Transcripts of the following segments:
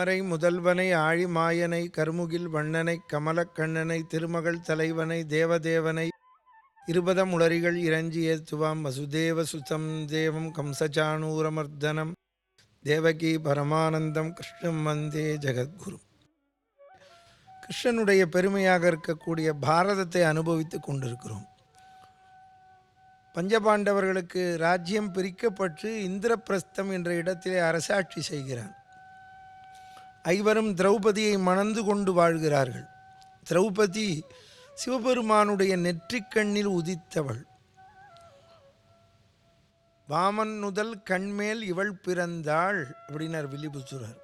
தாமரை முதல்வனை ஆழிமாயனை கருமுகில் வண்ணனை கமலக்கண்ணனை திருமகள் தலைவனை தேவதேவனை இருபதம் உளரிகள் இறஞ்சி ஏத்துவாம் வசுதேவ சுதம் தேவம் கம்சச்சாணூரமர்தனம் தேவகி பரமானந்தம் கிருஷ்ணம் வந்தே ஜெகத்குரு. கிருஷ்ணனுடைய பெருமையாக இருக்கக்கூடிய பாரதத்தை அனுபவித்துக் கொண்டிருக்கிறோம். பஞ்சபாண்டவர்களுக்கு ராஜ்யம் பிரிக்கப்பட்டு இந்திரபிரஸ்தம் என்ற இடத்திலே அரசாட்சி செய்கிறான். ஐவரும் திரௌபதியை மணந்து கொண்டு வாழ்கிறார்கள். திரௌபதி சிவபெருமானுடைய நெற்றிக்கண்ணில் உதித்தவள். வாமன் முதல் கண்மேல் இவள் பிறந்தாள் அப்படின்னார் வில்லிபுத்தூரர்.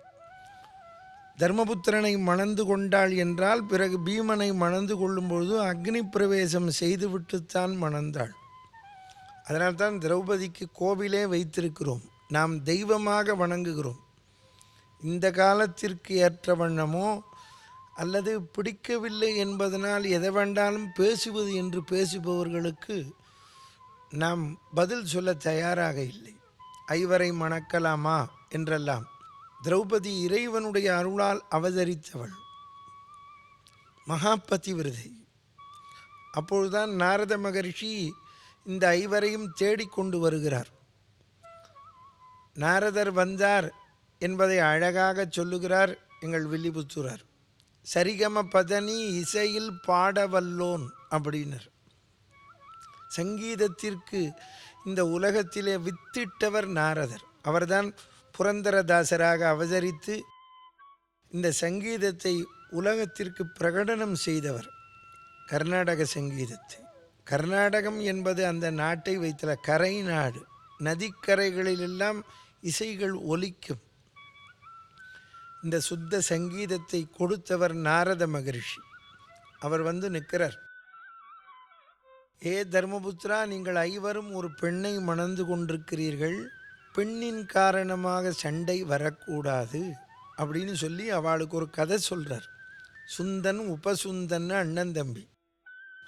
தர்மபுத்திரனை மணந்து கொண்டாள் என்றால் பிறகு பீமனை மணந்து கொள்ளும்பொழுது அக்னி பிரவேசம் செய்துவிட்டுத்தான் மணந்தாள். அதனால்தான் திரௌபதிக்கு கோவிலே வைத்திருக்கிறோம். நாம் தெய்வமாக வணங்குகிறோம். இந்த காலத்திற்கு ஏற்ற வண்ணமோ அல்லது பிடிக்கவில்லை என்பதனால் எதை வேண்டாலும் பேசுவது என்று பேசுபவர்களுக்கு நாம் பதில் சொல்ல தயாராக இல்லை. ஐவரை மணக்கலாமா என்றெல்லாம். திரௌபதி இறைவனுடைய அருளால் அவதரித்தவள், மகாபதிவிரதை. அப்பொழுதுதான் நாரத மகரிஷி இந்த ஐவரையும் தேடிக்கொண்டு வருகிறார். நாரதர் வந்தார் என்பதை அழகாக சொல்லுகிறார் எங்கள் வில்லிபுத்தூரர். சரிகம பதனி இசையில் பாடவல்லோன் அப்படின்னர். சங்கீதத்திற்கு இந்த உலகத்திலே வித்திட்டவர் நாரதர். அவர்தான் புரந்தரதாசராக அவதரித்து இந்த சங்கீதத்தை உலகத்திற்கு பிரகடனம் செய்தவர். கர்நாடக சங்கீதத்தை. கர்நாடகம் என்பது அந்த நாட்டை வைத்துள்ள கரை நாடு. நதிக்கரைகளிலெல்லாம் இசைகள் ஒலிக்கும். இந்த சுத்த சங்கீதத்தை கொடுத்தவர் நாரத மகரிஷி. அவர் வந்து நிற்கிறார். ஏ தர்மபுத்திரா, நீங்கள் ஐவரும் ஒரு பெண்ணை மணந்து கொண்டிருக்கிறீர்கள். பெண்ணின் காரணமாக சண்டை வரக்கூடாது அப்படின்னு சொல்லி அவளுக்கு ஒரு கதை சொல்கிறார். சுந்தன் உபசுந்தன் அண்ணன் தம்பி.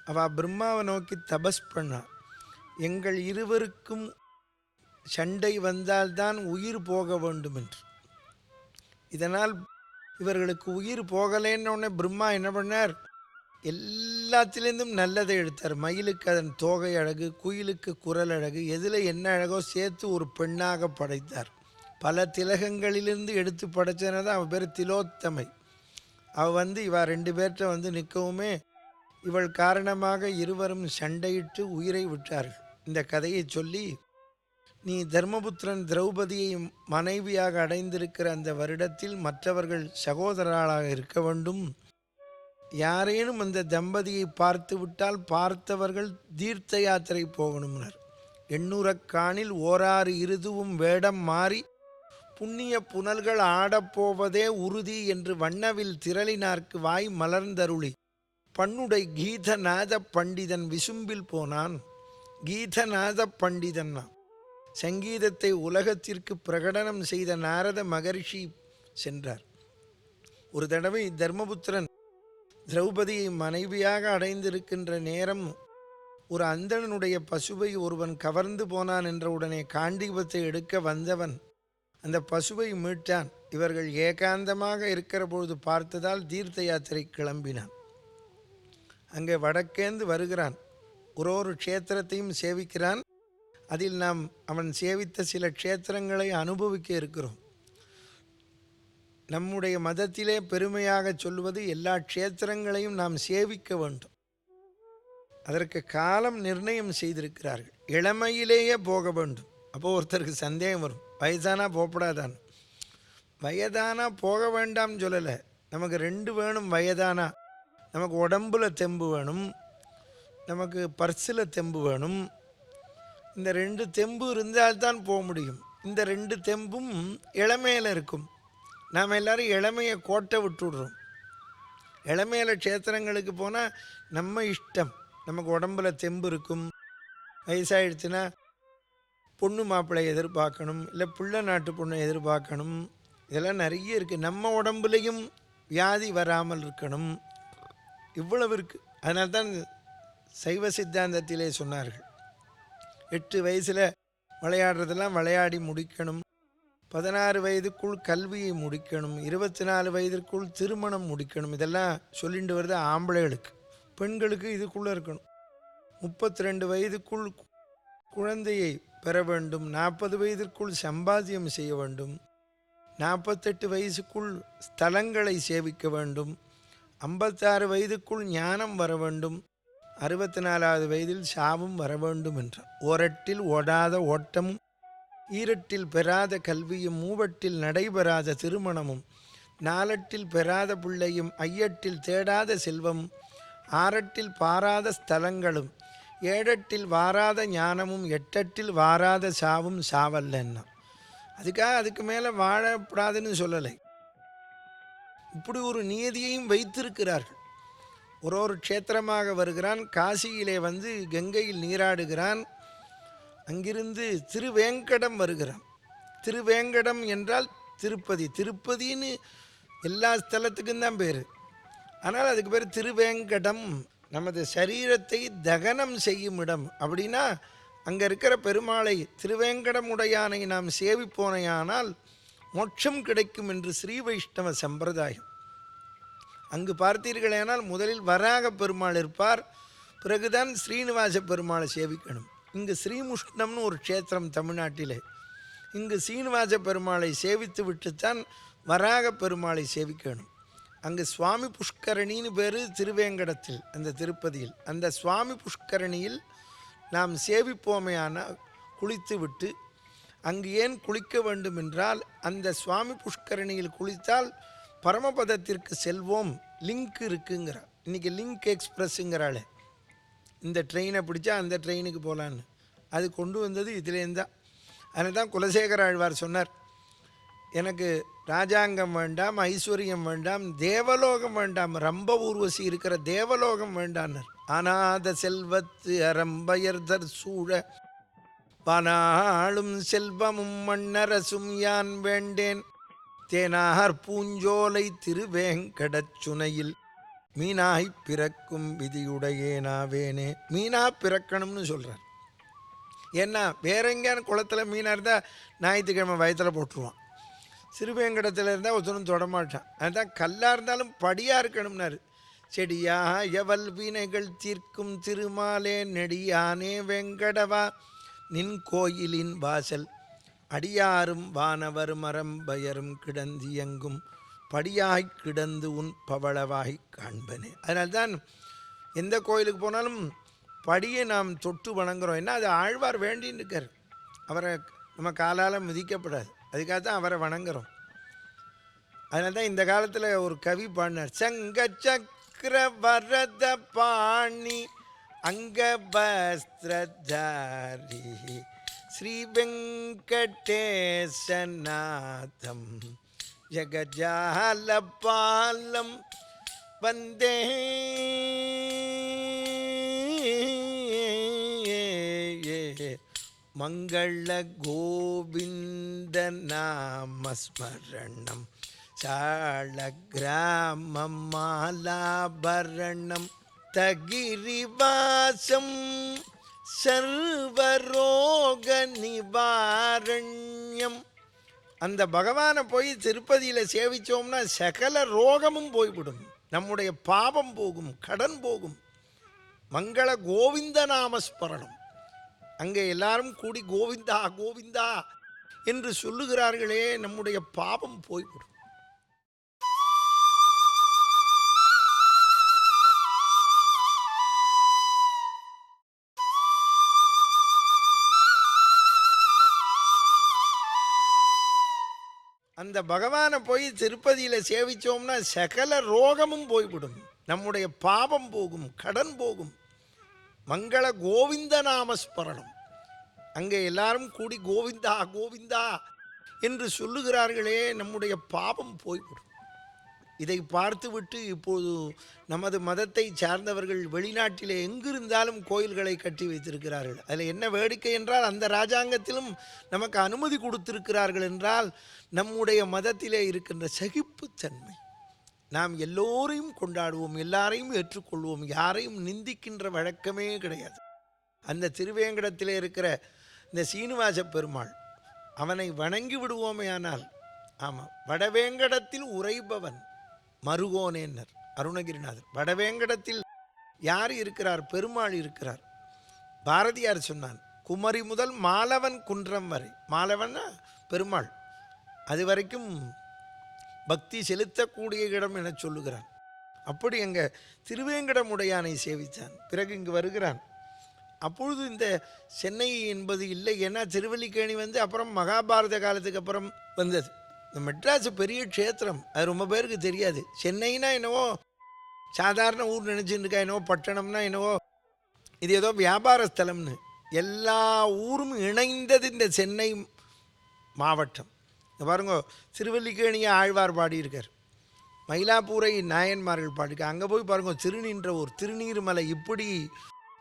அவள் பிரம்மாவை நோக்கி தபஸ் பண்ணா. எங்கள் இருவருக்கும் சண்டை வந்தால்தான் உயிர் போக வேண்டும் என்று. இதனால் இவர்களுக்கு உயிர் போகலேன்னொடனே பிரம்மா என்ன பண்ணார்? எல்லாத்திலேருந்தும் நல்லதை எடுத்தார். மயிலுக்கு அதன் தோகை அழகு, குயிலுக்கு குரல் அழகு, எதில் என்ன அழகோ சேர்த்து ஒரு பெண்ணாக படைத்தார். பல திலகங்களிலிருந்து எடுத்து படைச்சதுனால அவள் பேர் திலோத்தமை. அவள் வந்து இவள் ரெண்டு பேர்கிட்ட வந்து நிற்கவுமே இவள் காரணமாக இருவரும் சண்டையிட்டு உயிரை விட்டார்கள். இந்த கதையை சொல்லி, நீ தர்மபுத்திரன் திரௌபதியை மனைவியாக அடைந்திருக்கிற அந்த வருடத்தில் மற்றவர்கள் சகோதரர்களாக இருக்க வேண்டும். யாரேனும் அந்த தம்பதியை பார்த்து விட்டால் பார்த்தவர்கள் தீர்த்த யாத்திரை போகணும்னர். 800 காணில் ஓராறு இருதுவும் வேடம் மாறி புண்ணிய புனல்கள் ஆடப்போவதே உறுதி என்று வண்ணவில் திரளினார்க்கு வாய் மலர்ந்தருளி பண்ணுடை கீதநாத பண்டிதன் விசும்பில் போனான். கீதநாத பண்டிதன் சங்கீதத்தை உலகத்திற்கு பிரகடனம் செய்த நாரத மகரிஷி சென்றார். ஒரு தடவை தர்மபுத்திரன் திரௌபதியை மனைவியாக அடைந்திருக்கின்ற நேரம் ஒரு அந்தணனுடைய பசுவை ஒருவன் கவர்ந்து போனான் என்ற உடனே காண்டீபத்தை எடுக்க வந்தவன் அந்த பசுவை மீட்டான். இவர்கள் ஏகாந்தமாக இருக்கிற பொழுது பார்த்ததால் தீர்த்த யாத்திரை கிளம்பினான். அங்கே வடக்கேந்து வருகிறான். ஒரு க்ஷேத்திரத்தையும் சேவிக்கிறான். அதில் நாம் அவன் சேவித்த சில க்ஷேத்திரங்களை அனுபவிக்க இருக்கிறோம். நம்முடைய மதத்திலே பெருமையாக சொல்லுவது எல்லா க்ஷேத்திரங்களையும் நாம் சேவிக்க வேண்டும். அதற்கு காலம் நிர்ணயம் செய்திருக்கிறார்கள். இளமையிலேயே போக வேண்டும். அப்போது ஒருத்தருக்கு சந்தேகம் வரும், வயதானா போகப்படாதான். வயதானா போக வேண்டாம் சொல்லலை. நமக்கு ரெண்டு வேணும். வயதானா நமக்கு உடம்புல தெம்பு வேணும், நமக்கு பர்ஸில் தெம்பு வேணும். இந்த ரெண்டு தெம்பு இருந்தால்தான் போக முடியும். இந்த ரெண்டு தெம்பும் இளமையில் இருக்கும். நாம் எல்லோரும் இளமையை கோட்டை விட்டுடுறோம். இளமையில் க்ஷேத்திரங்களுக்கு போனால் நம்ம இஷ்டம். நமக்கு உடம்புல தெம்பு இருக்கும். வயசாகிடுச்சுன்னா பொண்ணு மாப்பிள்ளை எதிர்பார்க்கணும், இல்லை பிள்ளை நாட்டு பொண்ணை எதிர்பார்க்கணும். இதெல்லாம் நிறைய இருக்குது. நம்ம உடம்புலையும் வியாதி வராமல் இருக்கணும். இவ்வளவு இருக்குது. அதனால்தான் சைவ சித்தாந்தத்திலே சொன்னார்கள், 8 வயசில் விளையாடுறதெல்லாம் விளையாடி முடிக்கணும், 16 வயதுக்குள் கல்வியை முடிக்கணும், 24 வயதிற்குள் திருமணம் முடிக்கணும். இதெல்லாம் சொல்லிட்டு வருது ஆம்பளைகளுக்கு. பெண்களுக்கு இதுக்குள்ளே இருக்கணும். 32 வயதுக்குள் குழந்தையை பெற வேண்டும், 40 வயதிற்குள் சம்பாத்தியம் செய்ய வேண்டும், 48 வயசுக்குள் ஸ்தலங்களை சேவிக்க வேண்டும், 56 வயதுக்குள் ஞானம் வர வேண்டும், 64வது வயதில் சாவும் வர வேண்டும் என்றார். ஓரட்டில் ஓடாத ஓட்டமும், ஈரட்டில் பெறாத கல்வியும், மூவட்டில் நடைபெறாத திருமணமும், நாலட்டில் பெறாத பிள்ளையும், ஐயட்டில் தேடாத செல்வமும், ஆறட்டில் பாராத ஸ்தலங்களும், ஏழட்டில் வாராத ஞானமும், எட்டட்டில் வாராத சாவும் சாவல்லன்னா. அதுக்காக அதுக்கு மேலே வாழப்படாதுன்னு சொல்லலை. இப்படி ஒரு நியதியையும் வைத்திருக்கிறார்கள். ஒரு க்ஷேத்திரமாக வருகிறான், காசியிலே வந்து கங்கையில் நீராடுகிறான். அங்கிருந்து திருவேங்கடம் வருகிறான். திருவேங்கடம் என்றால் திருப்பதி. திருப்பதின்னு எல்லா ஸ்தலத்துக்கும் தான் பேர். ஆனால் அதுக்கு பேர் திருவேங்கடம். நமது சரீரத்தை தகனம் செய்யும் இடம். அப்படின்னா அங்கே இருக்கிற பெருமாளை, திருவேங்கடம் உடையானை நாம் சேவிப்போனையானால் மோட்சம் கிடைக்கும் என்று ஸ்ரீ வைஷ்ணவ சம்பிரதாயம். அங்கு பார்த்தீர்களேனால் முதலில் வராக பெருமாள் இருப்பார், பிறகுதான் ஸ்ரீனிவாச பெருமாளை சேவிக்கணும். இங்கு ஸ்ரீமுஷ்ணம்னு ஒரு க்ஷேத்திரம் தமிழ்நாட்டிலே. இங்கு ஸ்ரீனிவாச பெருமாளை சேவித்து விட்டுத்தான் வராக பெருமாளை சேவிக்கணும். அங்கு சுவாமி புஷ்கரணின்னு பேர் திருவேங்கடத்தில், அந்த திருப்பதியில். அந்த சுவாமி புஷ்கரணியில் நாம் சேவிப்போமையான குளித்து விட்டு, அங்கு ஏன் குளிக்க வேண்டும் என்றால், அந்த சுவாமி புஷ்கரணியில் குளித்தால் பரமபதத்திற்கு செல்வோம், லிங்க் இருக்குங்கிறார். இன்றைக்கி லிங்க் எக்ஸ்பிரஸ்ஸுங்கிறாளே, இந்த ட்ரெயினை பிடிச்சா அந்த ட்ரெயினுக்கு போகலான்னு, அது கொண்டு வந்தது இதுலேருந்து தான். அதனால தான் குலசேகர ஆழ்வார் சொன்னார், எனக்கு ராஜாங்கம் வேண்டாம், ஐஸ்வர்யம் வேண்டாம், தேவலோகம் வேண்டாம், ரம்ப ஊர்வசி இருக்கிற தேவலோகம் வேண்டான்னார். அநாத செல்வத்து அரம்பயர்தர் சூழ பனாளும் செல்வமும் மன்னரசும் யான் வேண்டேன், தேனார் பூஞ்சோலை திருவேங்கடச் சுனையில் மீனாய் பிறக்கும் விதியுடையேனாவேனே. மீனாக பிறக்கணும்னு சொல்கிறார். ஏன்னா வேற எங்கேயான குளத்தில் மீனாக இருந்தால் ஞாயிற்றுக்கிழமை வயத்தில் போட்டுருவான். திருவேங்கடத்தில் இருந்தால் ஒருத்தரும் தொடமாட்டான். அதுதான் கல்லாக இருந்தாலும் படியாக இருக்கணும்னாரு. செடியா எவல் வீணைகள் தீர்க்கும் திருமாலே நெடியானே வெங்கடவா நின் கோயிலின் வாசல் அடியாரும் வானவரும் அரம்பயரும் கிடந்தியங்கும் படியாய் கிடந்து உன் பவளவாய் காண்பனே. அதனால்தான் எந்த கோயிலுக்கு போனாலும் படியை நாம் தொட்டு வணங்குறோம். என்ன, அது ஆழ்வார் வேண்டின்னு இருக்கார். அவரை நம்ம காலால் மிதிக்கப்படாது, அதுக்காக தான் அவரை வணங்குறோம். அதனால தான் இந்த காலத்தில் ஒரு கவி பாடினார், சங்க சக்கர வரத பாணி அங்கபஸ்திரதாரி ஸ்ரீ வெங்கடேசநாதம் ஜகஜாலபாலம் வந்தே மங்கள கோவிந்த நாமஸ்மரணம் சாள கிராமம் மாலாபரணம் தகிரிவாசம் சர்வரோக நிவாரண்யம். அந்த பகவானை போய் திருப்பதியில் சேவித்தோம்னா சகல ரோகமும் போய்விடும், நம்முடைய பாபம் போகும், கடன் போகும். மங்கள கோவிந்த நாமஸ்மரணம். அங்கே எல்லாரும் கூடி கோவிந்தா கோவிந்தா என்று சொல்லுகிறார்களே, நம்முடைய பாபம் போய்விடும். அந்த பகவானை போய் திருப்பதியில் சேவித்தோம்னா சகல ரோகமும் போய்விடும், நம்முடைய பாபம் போகும், கடன் போகும். மங்கள கோவிந்த நாமஸ்மரணம். அங்கே எல்லாரும் கூடி கோவிந்தா கோவிந்தா என்று சொல்லுகிறார்களே, நம்முடைய பாபம் போய்விடும். இதை பார்த்துவிட்டு இப்போது நமது மதத்தை சார்ந்தவர்கள் வெளிநாட்டிலே எங்கிருந்தாலும் கோயில்களை கட்டி வைத்திருக்கிறார்கள். அதில் என்ன வேடிக்கை என்றால், அந்த ராஜாங்கத்திலும் நமக்கு அனுமதி கொடுத்திருக்கிறார்கள் என்றால் நம்முடைய மதத்திலே இருக்கின்ற சகிப்புத்தன்மை. நாம் எல்லோரையும் கொண்டாடுவோம், எல்லாரையும் ஏற்றுக்கொள்வோம், யாரையும் நிந்திக்கின்ற வழக்கமே கிடையாது. அந்த திருவேங்கடத்தில் இருக்கிற இந்த சீனிவாச பெருமாள் அவனை வணங்கி விடுவோமே ஆனால். ஆமாம், வடவேங்கடத்தில் உறைபவன் மருகோனேன்னர் அருணகிரிநாதர். வடவேங்கடத்தில் யார் இருக்கிறார்? பெருமாள் இருக்கிறார். பாரதியார் சொன்னான், குமரி முதல் மாலவன் குன்றம் வரை. மாலவன்னா பெருமாள். அது வரைக்கும் பக்தி செலுத்தக்கூடிய இடம் என சொல்லுகிறான். அப்படி அங்கே திருவேங்கடமுடையானை சேவித்தான். பிறகு இங்கு வருகிறான். அப்பொழுது இந்த சென்னை என்பது இல்லை. ஏன்னா திருவல்லிக்கேணி அப்புறம் மகாபாரத காலத்துக்கு அப்புறம் வந்தது. இந்த மெட்ராஸ் பெரிய க்ஷேத்திரம், அது ரொம்ப பேருக்கு தெரியாது. சென்னைனா என்னவோ சாதாரண ஊர் நினச்சிட்டு இருக்கா, என்னவோ பட்டணம்னா என்னவோ இது ஏதோ வியாபார ஸ்தலம்னு. எல்லா ஊரும் இணைந்தது இந்த சென்னை மாவட்டம். பாருங்க, திருவல்லிக்கேணியை ஆழ்வார் பாடியிருக்கார், மயிலாப்பூரை நாயன்மார்கள் பாடியிருக்கார். அங்கே போய் பாருங்க, திருநின்ற ஊர் திருநீர்மலை. இப்படி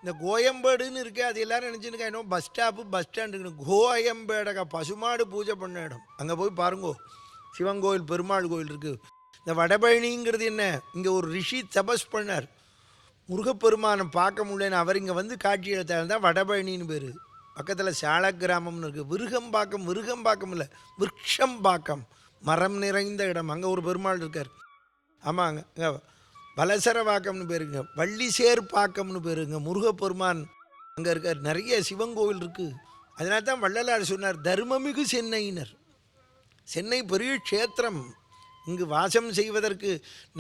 இந்த கோயம்பேடுன்னு இருக்கே, அது எல்லோரும் நினச்சிருக்கா இன்னும் பஸ் ஸ்டாப்பு பஸ் ஸ்டாண்டுக்குன்னு. கோயம்பேடக்கா பசுமாடு பூஜை பண்ண இடம். அங்கே போய் பாருங்கோ, சிவன் கோயில் பெருமாள் கோயில் இருக்குது. இந்த வடபழனிங்கிறது என்ன, இங்கே ஒரு ரிஷி தபஸ் பண்ணார், முருகப்பெருமானை பார்க்க முடியலன்னு அவர் இங்கே காட்சி எடுத்தால் தான் வடபழனின்னு பேர். பக்கத்தில் சால கிராமம்னு இருக்குது. விருகம்பாக்கம் இல்லை, விருட்சம்பாக்கம், மரம் நிறைந்த இடம். அங்கே ஒரு பெருமாள் இருக்கார். ஆமாங்க, இங்கே பலசரவாக்கம்னு பேருங்க, வள்ளிசேர்பாக்கம்னு பேருங்க, முருகப்பெருமான் அங்கே இருக்கார். நிறைய சிவன் கோவில் இருக்குது. அதனால தான் வள்ளலார் சொன்னார், தர்மமிகு சென்னையினர். சென்னை பெரிய க்ஷேத்திரம், இங்கு வாசம் செய்வதற்கு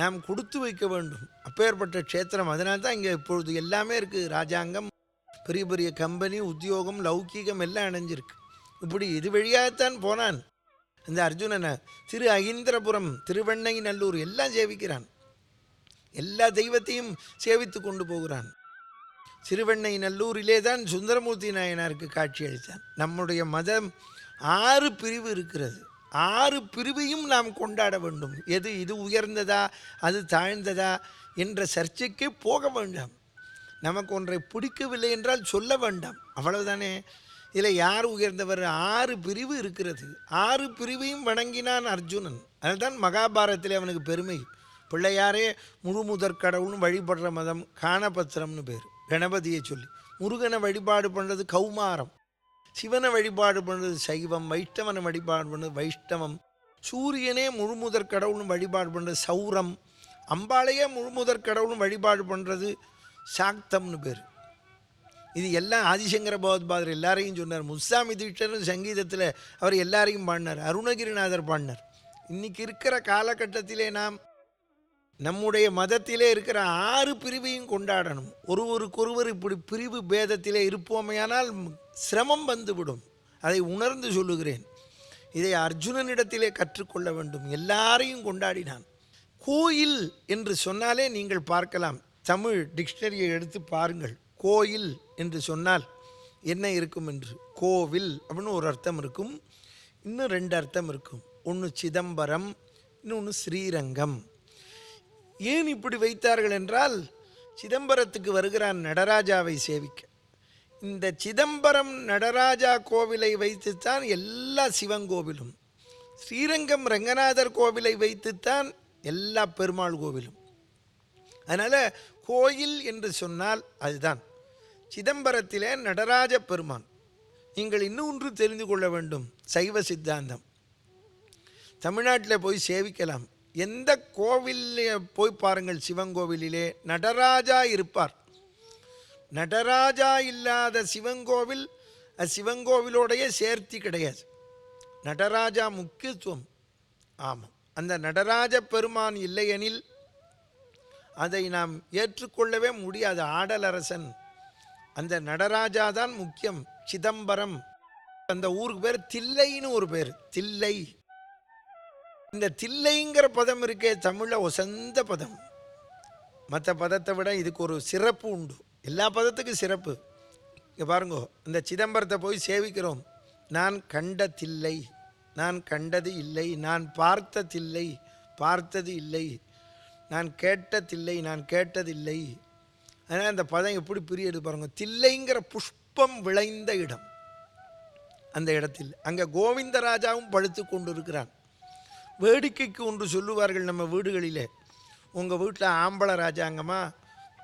நாம் கொடுத்து வைக்க வேண்டும், அப்பேற்பட்ட க்ஷேத்திரம். அதனால தான் இங்கே இப்பொழுது எல்லாமே இருக்குது. ராஜாங்கம், பெரிய பெரிய கம்பெனி, உத்தியோகம், லௌகீகம் எல்லாம் இணைஞ்சிருக்கு. இப்படி இது வழியாகத்தான் போனான் இந்த அர்ஜுனனை. திரு அகிந்திரபுரம், திருவெண்ணை நல்லூர் எல்லாம் சேவிக்கிறான். எல்லா தெய்வத்தையும் சேவித்து கொண்டு போகிறான். திருவெண்ணை நல்லூரிலே தான் சுந்தரமூர்த்தி நாயனாருக்கு காட்சி அளித்தான். நம்முடைய மதம் 6 பிரிவு இருக்கிறது. 6 பிரிவையும் நாம் கொண்டாட வேண்டும். இது உயர்ந்ததா அது தாழ்ந்ததா என்ற சர்ச்சைக்கே போக வேண்டாம். நமக்கு ஒன்றை பிடிக்கவில்லை என்றால் சொல்ல வேண்டாம், அவ்வளவுதானே. இதில் யார் உயர்ந்தவர்? 6 பிரிவு இருக்கிறது. 6 பிரிவையும் வணங்கினான் அர்ஜுனன். அதுதான் மகாபாரதத்திலே அவனுக்கு பெருமை. பிள்ளையாரே முழு முதற் கடவுள்னு வழிபடுற மதம் காணபத்திரம்னு பேர். கணபதியை சொல்லி முருகனை வழிபாடு பண்ணுறது கௌமாரம், சிவனை வழிபாடு பண்ணுறது சைவம், வைஷ்ணவனை வழிபாடு பண்ணுறது வைஷ்ணவம், சூரியனே முழு முதற் கடவுள்னு வழிபாடு பண்ணுறது சௌரம், அம்பாளையே முழு முதற் கடவுள்னு வழிபாடு பண்ணுறது சாக்தம்னு பேர். இது எல்லாம் ஆதிசங்கர பகவத்பாதர் எல்லாரையும் சொன்னார். முசாமி தீட்சர் சங்கீதத்தில் அவர் எல்லாரையும் பாடினார். அருணகிரிநாதர் பாடினார். இன்றைக்கி இருக்கிற காலகட்டத்திலே நாம் நம்முடைய மதத்திலே இருக்கிற 6 பிரிவையும் கொண்டாடணும். ஒருவருக்கொருவர் இப்படி பிரிவு பேதத்திலே இருப்போமையானால் சிரமம் வந்துவிடும். அதை உணர்ந்து சொல்லுகிறேன். இதை அர்ஜுனனிடத்திலே கற்றுக்கொள்ள வேண்டும். எல்லாரையும் கொண்டாடினான். கோயில் என்று சொன்னாலே நீங்கள் பார்க்கலாம், தமிழ் டிக்ஷனரியை எடுத்து பாருங்கள். கோயில் என்று சொன்னால் என்ன இருக்கும் என்று. கோவில் அப்படின்னு ஒரு அர்த்தம் இருக்கும், இன்னும் 2 அர்த்தம் இருக்கும். ஒன்று சிதம்பரம், இன்னொன்று ஸ்ரீரங்கம். ஏன் இப்படி வைத்தார்கள் என்றால், சிதம்பரத்துக்கு வருகிறான் நடராஜாவை சேவிக்க. இந்த சிதம்பரம் நடராஜா கோவிலை வைத்துத்தான் எல்லா சிவன் கோவிலும், ஸ்ரீரங்கம் ரங்கநாதர் கோவிலை வைத்துத்தான் எல்லா பெருமாள் கோவிலும். அதனால் கோயில் என்று சொன்னால் அதுதான். சிதம்பரத்திலே நடராஜ பெருமான். நீங்கள் இன்னொன்று தெரிந்து கொள்ள வேண்டும், சைவ சித்தாந்தம். தமிழ்நாட்டில் போய் சேவிக்கலாம். எந்த கோவிலில் போய் பாருங்கள், சிவன் கோவிலிலே நடராஜா இருப்பார். நடராஜா இல்லாத சிவங்கோவில் சிவங்கோவிலோடைய சேர்த்தி கிடையாது. நடராஜா முக்கியத்துவம். ஆமாம், அந்த நடராஜ பெருமான் இல்லையெனில் அதை நாம் ஏற்றுக்கொள்ளவே முடியாது. ஆடலரசன் அந்த நடராஜா தான் முக்கியம். சிதம்பரம், அந்த ஊருக்கு பேர் தில்லைன்னு ஒரு பேர், தில்லை. இந்த தில்லைங்கிற பதம் இருக்கே தமிழில் ஒசந்த பதம். மற்ற பதத்தை விட இதுக்கு ஒரு சிறப்பு உண்டு. எல்லா பதத்துக்கும் சிறப்பு. இங்கே பாருங்கோ, இந்த சிதம்பரத்தை போய் சேவிக்கிறோம். நான் கண்ட தில்லை, நான் கண்டது இல்லை, நான் பார்த்த தில்லை, பார்த்தது இல்லை, நான் கேட்ட தில்லை, நான் கேட்டதில்லை. அதனால் அந்த பதம் எப்படி பிரியது பாருங்க. தில்லைங்கிற புஷ்பம் விளைந்த இடம். அந்த இடத்தில் அங்கே கோவிந்தராஜாவும் படுத்து கொண்டு இருக்கிறான். வேடிக்கைக்கு ஒன்று சொல்லுவார்கள் நம்ம வீடுகளில், உங்கள் வீட்டில் ஆம்பளை ராஜாங்கமா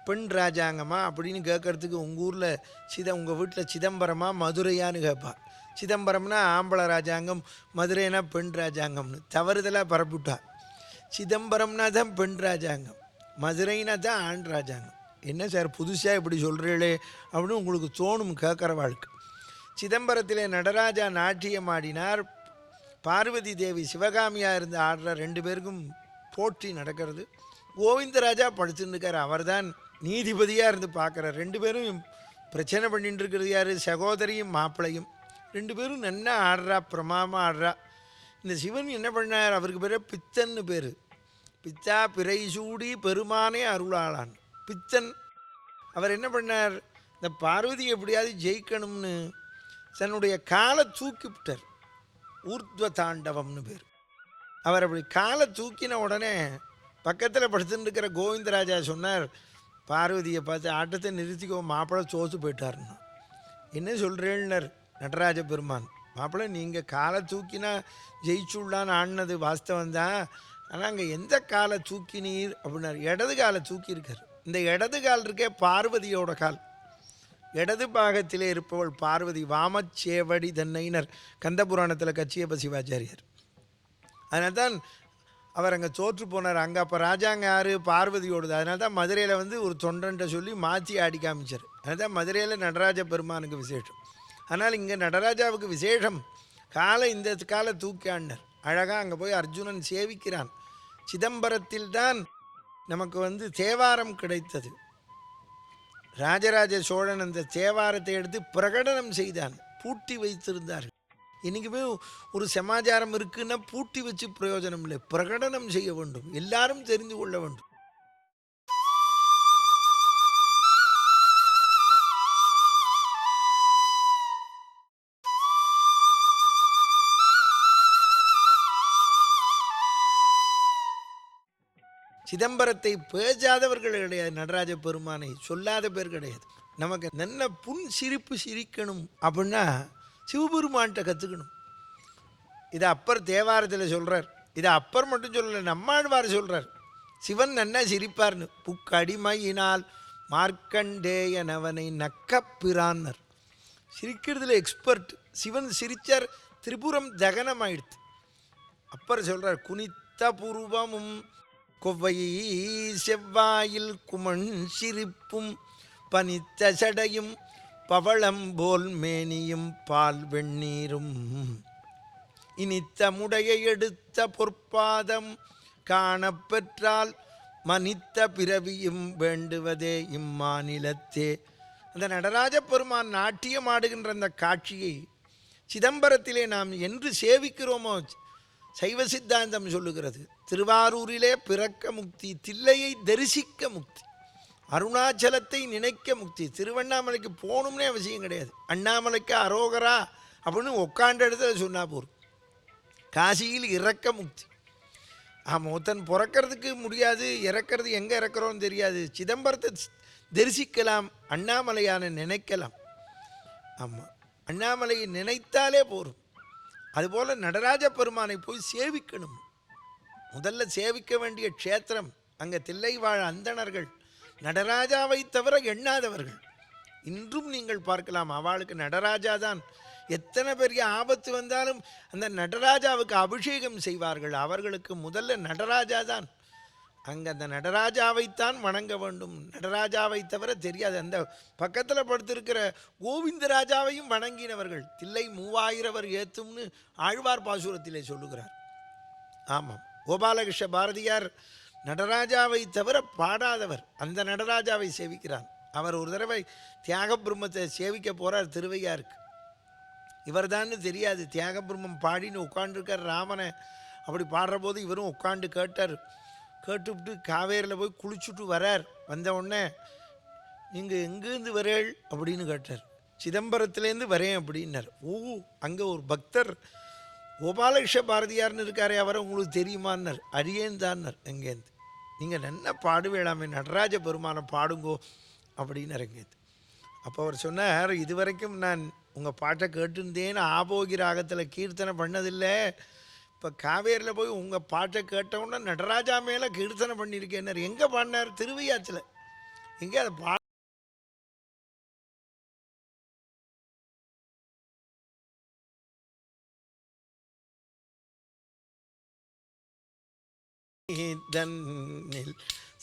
பெண் ராஜாங்கமா அப்படின்னு கேட்குறதுக்கு உங்கள் ஊரில் உங்கள் வீட்டில் சிதம்பரமா மதுரையான்னு கேட்பா. சிதம்பரம்னா ஆம்பளை ராஜாங்கம், மதுரைனா பெண் ராஜாங்கம்னு தவறுதலாக பரப்பிவிட்டா. சிதம்பரம்னா தான் பெண் ராஜாங்கம், மதுரைனா தான் ஆண் ராஜாங்கம். என்ன சார் புதுசாக இப்படி சொல்கிறீங்களே அப்படின்னு உங்களுக்கு தோணும் கேட்குற வாழ்க்கை. சிதம்பரத்திலே நடராஜா நாட்டியம் ஆடினார். பார்வதி தேவி சிவகாமியாக இருந்து ஆடுற 2 பேருக்கும் போட்டி நடக்கிறது. கோவிந்தராஜா படுத்துன்னு இருக்கார், அவர் தான் நீதிபதியாக இருந்து பார்க்குறார். 2 பேரும் பிரச்சனை பண்ணிட்டு இருக்கிறது யார்? சகோதரியும் மாப்பிள்ளையும். 2 பேரும் நல்லா ஆடுறா, பிரமாமா ஆடுறா. இந்த சிவன் என்ன பண்ணார்? அவருக்கு பேர் பித்தன்னு பேர். பித்தா பிறை சூடி பெருமானே அருளாளான் பித்தன். அவர் என்ன பண்ணார்? இந்த பார்வதி எப்படியாவது ஜெயிக்கணும்னு தன்னுடைய காலை தூக்கிவிட்டார். ஊர்த்வ தாண்டவம்னு பேர். அவர் அப்படி காலை தூக்கின உடனே பக்கத்தில் படுத்துட்டு இருக்கிற கோவிந்தராஜா சொன்னார், பார்வதியை பார்த்து ஆட்டத்தை நிறுத்திக்கோ, மாப்பிள்ளை தோற்று போயிட்டாருன்னா. என்ன சொல்கிறேன்னார் நடராஜ பெருமான். மாப்பிள்ளை நீங்கள் காலை தூக்கினா ஜெயிச்சுள்ளான்னு ஆடினது வாஸ்தவம் தான், ஆனால் அங்கே எந்த காலை தூக்கினீர் அப்படின்னார். இடது காலை தூக்கியிருக்கார். இந்த இடது கால் இருக்கே பார்வதியோட கால். இடது பாகத்திலே இருப்பவள் பார்வதி. வாமச்சேவடி தன்னைனர் கந்தபுராணத்தில் கச்சியப்ப சிவாச்சாரியார். அதனால தான் அவர் அங்கே தோற்று போனார். அங்கே அப்போ ராஜாங்க யார்? பார்வதியோடுது. அதனால தான் மதுரையில் வந்து ஒரு தொண்டன்ட்ட சொல்லி மாற்றி ஆடி காமிச்சார். அதனால தான் மதுரையில் நடராஜ பெருமானுக்கு விசேஷம். ஆனால் இங்கே நடராஜாவுக்கு விசேஷம். காலை இந்த காலை தூக்கி ஆடினார். அழகாக அங்கே போய் அர்ஜுனன் சேவிக்கிறான். சிதம்பரத்தில் தான் நமக்கு வந்து தேவாரம் கிடைத்தது. ராஜராஜ சோழன் அந்த தேவாரத்தை எடுத்து பிரகடனம் செய்தான். பூட்டி வைத்திருந்தார்கள். இன்றைக்குமே ஒரு சமாச்சாரம் இருக்குன்னா பூட்டி வச்சு பிரயோஜனம் இல்லை, பிரகடனம் செய்ய வேண்டும், எல்லாரும் தெரிந்து கொள்ள வேண்டும். சிதம்பரத்தை பேசாதவர்கள் கிடையாது, நடராஜ பெருமானை சொல்லாத பேர் கிடையாது. நமக்கு நல்ல புன் சிரிப்பு சிரிக்கணும் அப்படின்னா சிவபெருமான்கிட்ட கற்றுக்கணும். இதை அப்பர் தேவாரத்தில் சொல்கிறார். இதை அப்பர் மட்டும் சொல்லலை, நம்மாழ்வார் சொல்கிறார். சிவன் நன்னா சிரிப்பார்னு. புக்கடிமையினால் மார்க்கண்டேயனவனை நக்கப்பிரான்னர். சிரிக்கிறதுல எக்ஸ்பர்ட். சிவன் சிரிச்சார், திரிபுரம் தகனமாயிடுத்து. அப்பர் சொல்கிறார், குனித்த புருவமும் கொவ்வை செவ்வாயில் குமண் சிரிப்பும் பனித்த சடையும் பவளம் போல் மேனியும் பால் வெண்ணீரும் இனித்த முடைய எடுத்த பொற்பாதம் காணப்பெற்றால் மனித்த பிறவியும் வேண்டுவதே இம்மாநிலத்தே. அந்த நடராஜ பெருமான் நாட்டியம் ஆடுகின்ற அந்த காட்சியை சிதம்பரத்திலே நாம் என்று சேவிக்கிறோமோ சைவ சித்தாந்தம் சொல்லுகிறது. திருவாரூரிலே பிறக்க முக்தி, தில்லையை தரிசிக்க முக்தி, அருணாச்சலத்தை நினைக்க முக்தி. திருவண்ணாமலைக்கு போகணும்னே அவசியம் கிடையாது. அண்ணாமலைக்கு அரோகரா அப்படின்னு உட்காண்ட இடத்துல சொன்னா போதும். காசியில் இறக்க முக்தி. ஒருத்தன் பிறக்கிறதுக்கு முடியாது, இறக்கிறது எங்கே இறக்குறோன்னு தெரியாது. சிதம்பரத்தை தரிசிக்கலாம், அண்ணாமலையான நினைக்கலாம். ஆமாம், அண்ணாமலையை நினைத்தாலே போதும். அதுபோல் நடராஜ பெருமானை போய் சேவிக்கணும். முதல்ல சேவிக்க வேண்டிய க்ஷேத்திரம் அங்கே தில்லை வாழ அந்தணர்கள், நடராஜாவை தவிர எண்ணாதவர்கள். இன்றும் நீங்கள் பார்க்கலாம், அவளுக்கு நடராஜா தான். எத்தனை பெரிய ஆபத்து வந்தாலும் அந்த நடராஜாவுக்கு அபிஷேகம் செய்வார்கள். அவர்களுக்கு முதல்ல நடராஜா தான். அங்கே அந்த நடராஜாவைத்தான் வணங்க வேண்டும். நடராஜாவை தவிர தெரியாது. அந்த பக்கத்தில் படுத்திருக்கிற கோவிந்தராஜாவையும் வணங்கினவர்கள். தில்லை 3000 ஏத்தும்னு ஆழ்வார் பாசுரத்திலே சொல்லுகிறார். ஆமாம், கோபாலகிருஷ்ண பாரதியார் நடராஜாவை தவிர பாடாதவர். அந்த நடராஜாவை சேவிக்கிறார். அவர் ஒரு தடவை தியாக பிரம்மத்தை சேவிக்க போகிறார் திருவையாருக்கு. இவர் தான் தெரியாது. தியாக பிரம்மம் பாடின்னு உட்காண்டிருக்கார் ராமனை. அப்படி பாடுற போது இவரும் உட்காண்டு கேட்டார். கேட்டுவிட்டு காவேரியில் போய் குளிச்சுட்டு வரார். வந்த உடனே நீங்கள் எங்கேருந்து வரேள் அப்படின்னு கேட்டார். சிதம்பரத்துலேருந்து வரேன் அப்படின்னார். அங்கே ஒரு பக்தர் கோபாலகிருஷ்ண பாரதியார்னு இருக்காரே, அவரை உங்களுக்கு தெரியுமான்னார். அரியேன் தான்னார். எங்கேருந்து? நீங்கள் நல்லா பாடுவேளாமே, நடராஜ பெருமானை பாடுங்கோ அப்படின்னார். எங்கேருந்து? அப்போ அவர் சொன்னார், இதுவரைக்கும் நான் உங்கள் பாட்டை கேட்டுருந்தேன்னு ஆபோகி ராகத்தில் கீர்த்தனை பண்ணதில்லை. இப்போ காவேரியில் போய் உங்கள் பாட்டை கேட்டவுடனே நடராஜா மேலே கீர்த்தனை பண்ணியிருக்கேன்னார். எங்கே பாடினார்? திருவையாற்றில். எங்கே அதை தன்னில்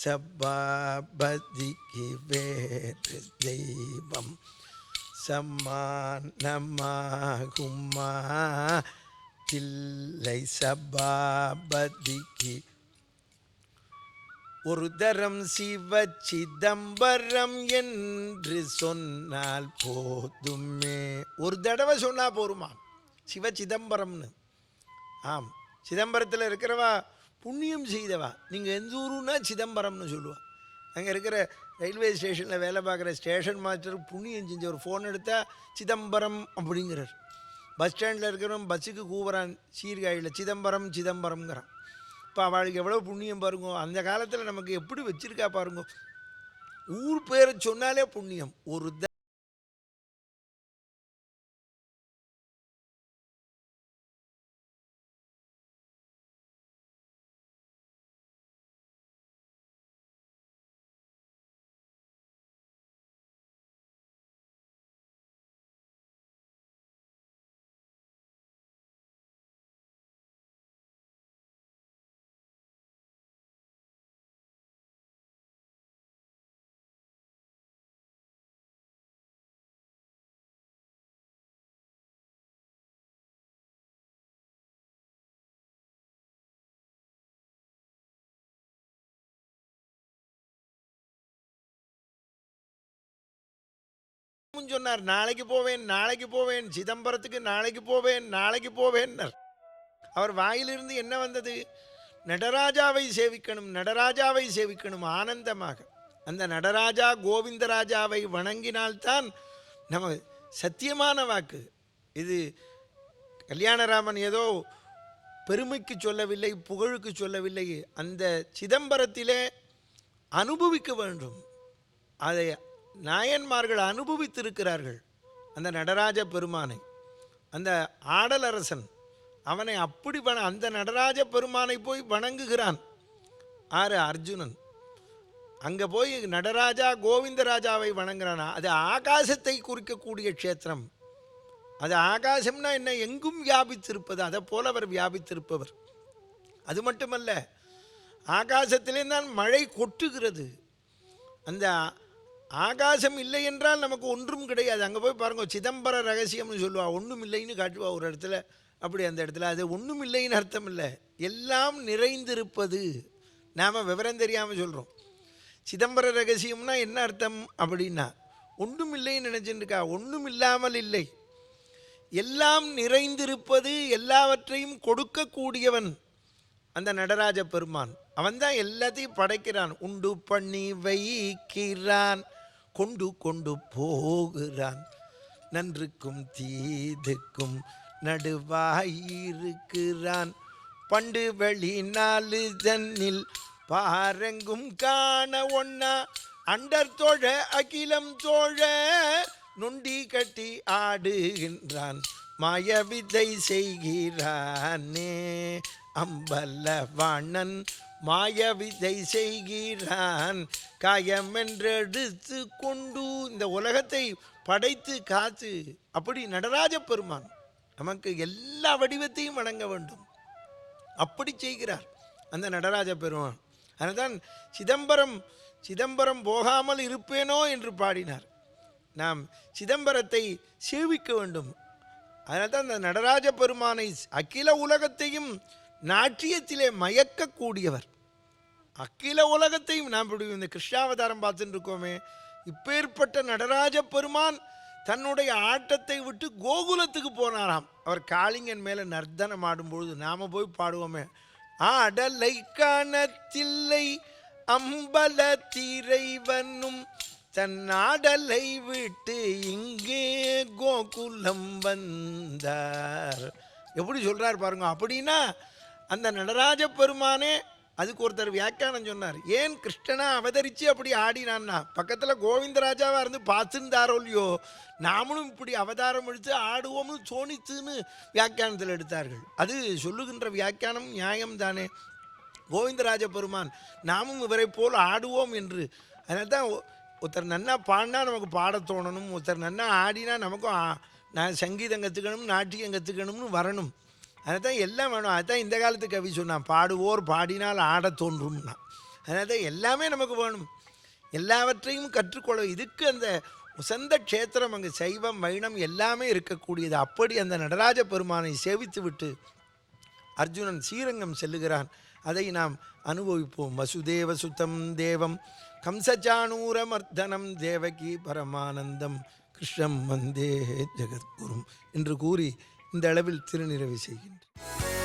சபாபதிக்கு வேறு தெய்வம் சமானமாகுமா தில்லை சபாபதிக்கு ஒரு தரம் சிவ சிதம்பரம் என்று சொன்னால் போதுமே. ஒரு தடவை சொன்னா போருமா சிவ சிதம்பரம்னு. ஆம், சிதம்பரத்தில் இருக்கிறவா புண்ணியம் செய்தவா. நீங்கள் எந்த ஊருன்னா சிதம்பரம்னு சொல்லுவா. அங்கே இருக்கிற ரயில்வே ஸ்டேஷனில் வேலை பார்க்குற ஸ்டேஷன் மாஸ்டர் புண்ணியம் செஞ்ச ஒரு ஃபோன் எடுத்தால் சிதம்பரம் அப்படிங்கிறார். பஸ் ஸ்டாண்டில் இருக்கிறவன் பஸ்ஸுக்கு கூவுறான் சீர்காழியில் சிதம்பரம் சிதம்பரம்ங்கிறான். இப்போ அவளுக்கு எவ்வளோ புண்ணியம் பாருங்க. அந்த காலத்தில் நமக்கு எப்படி வச்சிருக்கா பாருங்க. ஊர் பேரை சொன்னாலே புண்ணியம். ஒரு சொன்னார் நாளைக்கு போவேன் நாளைக்கு போவேன், சிதம்பரத்துக்கு நாளைக்கு போவேன் நாளைக்கு போவேன்னர். அவர் வாயிலிருந்து என்ன வந்தது? நடராஜாவை சேவிக்கணும் நடராஜாவை சேவிக்கணும் ஆனந்தமாக. அந்த நடராஜா கோவிந்தராஜாவை வணங்கினால்தான் நம்ம சத்தியமான வாக்கு. இது கல்யாணராமன் ஏதோ பெருமைக்கு சொல்லவில்லை, புகழுக்கு சொல்லவில்லை. அந்த சிதம்பரத்திலே அனுபவிக்க வேண்டும். அதை நாயன்மார்கள் அனுபவித்திருக்கிறார்கள். அந்த நடராஜ பெருமானை, அந்த ஆடலரசன் அவனை அப்படி அந்த நடராஜ பெருமானை போய் வணங்குகிறான். ஆறு அர்ஜுனன் அங்கே போய் நடராஜா கோவிந்தராஜாவை வணங்குறானா. அது ஆகாசத்தை குறிக்கக்கூடிய க்ஷேத்திரம். அது ஆகாசம்னா என்ன? எங்கும் வியாபித்திருப்பது. அதை போல அவர் வியாபித்திருப்பவர். அது மட்டுமல்ல, ஆகாசத்திலே தான் மழை கொட்டுகிறது. அந்த ஆகாசம் இல்லை என்றால் நமக்கு ஒன்றும் கிடையாது. அங்கே போய் பாருங்க, சிதம்பர ரகசியம்னு சொல்லுவா. ஒன்றும் இல்லைன்னு காட்டுவா ஒரு இடத்துல. அப்படி அந்த இடத்துல அது ஒன்றும் இல்லைன்னு அர்த்தம் இல்லை, எல்லாம் நிறைந்திருப்பது. நாம் விவரம் தெரியாமல் சொல்கிறோம். சிதம்பர ரகசியம்னா என்ன அர்த்தம் அப்படின்னா, ஒன்றும் இல்லைன்னு நினச்சிட்டுருக்கா. ஒன்றும் இல்லாமல் இல்லை, எல்லாம் நிறைந்திருப்பது, எல்லாவற்றையும் கொடுக்கக்கூடியவன் அந்த நடராஜ பெருமான். அவன்தான் எல்லாத்தையும் படைக்கிறான், உண்டு பண்ணி வைக்கிறான், கொண்டு கொண்டு போகிறான், நன்றுக்கும் தீதுக்கும் நடுவாயிருக்கிறான், பண்டு வெளி நாலு தன்னில் பாரங்கும் காண ஒன்னா, அண்டர் தோழ அகிலம் தோழ நுண்டி கட்டி ஆடுகின்றான், மாயவித்தை செய்கிறானே அம்பலவாணன், மாயவிதை செய்கிறான் காயமென்றெடுத்து கொண்டு. இந்த உலகத்தை படைத்து காத்து அப்படி நடராஜ பெருமான் நமக்கு எல்லா வடிவத்தையும் வணங்க வேண்டும். அப்படி செய்கிறார் அந்த நடராஜ பெருமான். அதனால்தான் சிதம்பரம் போகாமல் இருப்பேனோ என்று பாடினார். நாம் சிதம்பரத்தை சேவிக்க வேண்டும். அதனால்தான் அந்த நடராஜ பெருமானை அகில உலகத்தையும் நாட்டியத்திலே மயக்கக்கூடியவர். அகில உலகத்தையும் நாம் இப்படி இந்த கிருஷ்ணாவதாரம் பார்த்துட்டு இருக்கோமே, இப்பேற்பட்ட நடராஜ பெருமான் தன்னுடைய ஆட்டத்தை விட்டு கோகுலத்துக்கு போனாராம். அவர் காளிங்கன் மேலே நர்த்தனம் ஆடும்பொழுது நாம் போய் பாடுவோமே, ஆடலை காணத்தில்லை அம்பல தீரைவனும் தன் ஆடலை விட்டு இங்கே கோகுலம் வந்தார். எப்படி சொல்கிறார் பாருங்க. அப்படின்னா அந்த நடராஜ பெருமானே அதுக்கு ஒருத்தர் வியாக்கியானம் சொன்னார். ஏன் கிருஷ்ணனா அவதரித்து அப்படி ஆடினான்னா, பக்கத்தில் கோவிந்தராஜாவாக இருந்து பார்த்துருந்தாரோ இல்லையோ, நாமளும் இப்படி அவதாரம் எடுத்து ஆடுவோம்னு தோணித்துன்னு வியாக்கியானத்தில் எடுத்தார்கள். அது சொல்லுகின்ற வியாக்கியானம் நியாயம்தானே. கோவிந்தராஜ பெருமான் நாமும் இவரை போல் ஆடுவோம் என்று. அதனால தான் ஒருத்தர் நன்னா பாடினா நமக்கு பாட தோணணும், ஒருத்தர் நன்னா ஆடினா நமக்கும் நான் சங்கீதம் கற்றுக்கணும் நாட்டியம் கற்றுக்கணும்னு வரணும். அதுதான் எல்லாம் வேணும். அதுதான் இந்த காலத்து கவி சொன்னான், பாடுவோர் பாடினால் ஆடத் தோன்றும்னா. அதனால தான் எல்லாமே நமக்கு வேணும், எல்லாவற்றையும் கற்றுக்கொள்ள. இதுக்கு அந்த உசந்த க்ஷேத்திரம், அங்கே சைவம் வைணம் எல்லாமே இருக்கக்கூடியது. அப்படி அந்த நடராஜ பெருமானை சேவித்து விட்டு அர்ஜுனன் ஸ்ரீரங்கம் செல்லுகிறான். அதை நாம் அனுபவிப்போம். வசுதேவ சுதம் தேவம் கம்சச்சாணூரமர்தனம் தேவகி பரமானந்தம் கிருஷ்ணம் வந்தே ஜெகத்குரும் என்று கூறி இந்த அளவில் திருநிறைவு செய்கின்றேன்.